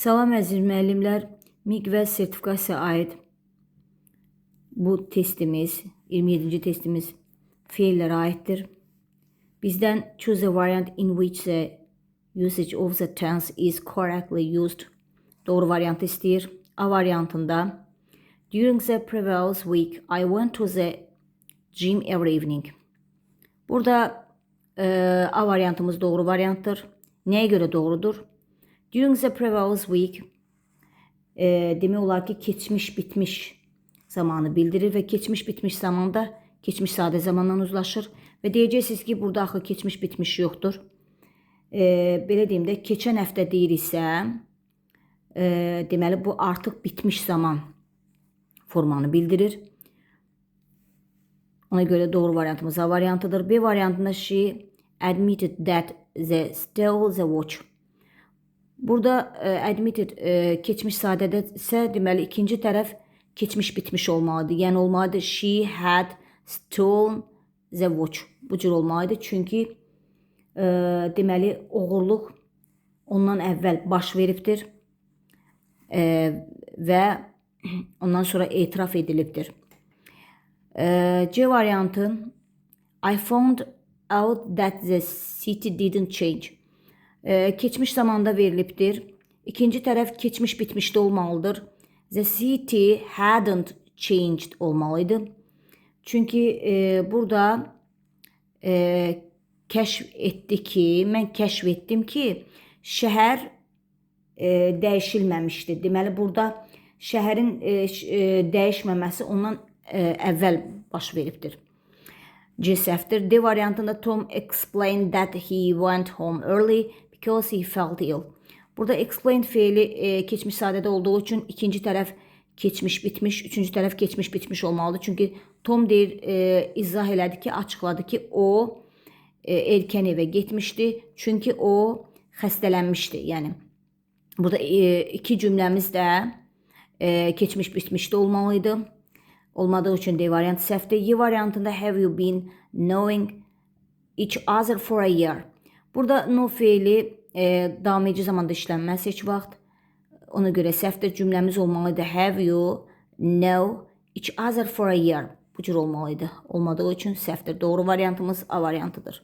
Salam əziz müəllimlər, MİQ və sertifikasiya aid bu testimiz, 27-ci testimiz feillərə aiddir. Bizdən choose a variant in which the usage of the tense is correctly used. Doğru variantı istəyir. A variantında during the previous week I went to the gym every evening. Burada A variantımız doğru variantdır. Nəyə görə doğrudur? During the previous week demək olar ki, keçmiş bitmiş zamanı bildirir və keçmiş bitmiş zamanda keçmiş sadə zamandan uzlaşır və deyəcəksiniz ki, burada axı keçmiş bitmiş yoxdur. Belə deyim də, keçən həftə deyiriksə, deməli bu artıq bitmiş zaman formanı bildirir. Ona görə doğru variantımız A variantıdır. B variantında she admitted that they stole the watch. Burada admitted keçmiş sadədə isə deməli ikinci tərəf keçmiş bitmiş olmalıdır. Yəni olmalıdır she had stolen the watch. Bu cür olmalıdır. Çünki deməli oğurluq ondan əvvəl baş veribdir və ondan sonra etiraf edilibdir. C variantı I found out that the city didn't change. Keçmiş zamanda verilibdir. İkinci tərəf keçmiş bitmişdə olmalıdır. The city hadn't changed olmalıydı. Çünki burada kəşf etdi ki, mən kəşf etdim ki, şəhər dəyişilməmişdi. Deməli, burada şəhərin dəyişməməsi ondan əvvəl baş veribdir. C səhvdir. D variantında Tom explained that he went home early because he felt ill. Burada explain feili keçmiş sadədə olduğu üçün ikinci tərəf keçmiş bitmiş, üçüncü tərəf keçmiş bitmiş olmalıdır. Çünki Tom deyir, izah elədi ki, açıqladı ki, o erkən evə getmişdi. Çünki o xəstələnmişdi. Yəni burada iki cümləmiz də keçmiş bitmişdə olmalıydı. Olmadığı üçün D variantı səhvdir. Y variantında have you been knowing each other for a year? Burada know feili davam edici zamanda işlənməz heç vaxt. Ona görə səhvdir. Cümləmiz olmalıydı. Have you know each other for a year? Bu cür olmalıydı. Olmadığı üçün səhvdir. Doğru variantımız A variantıdır.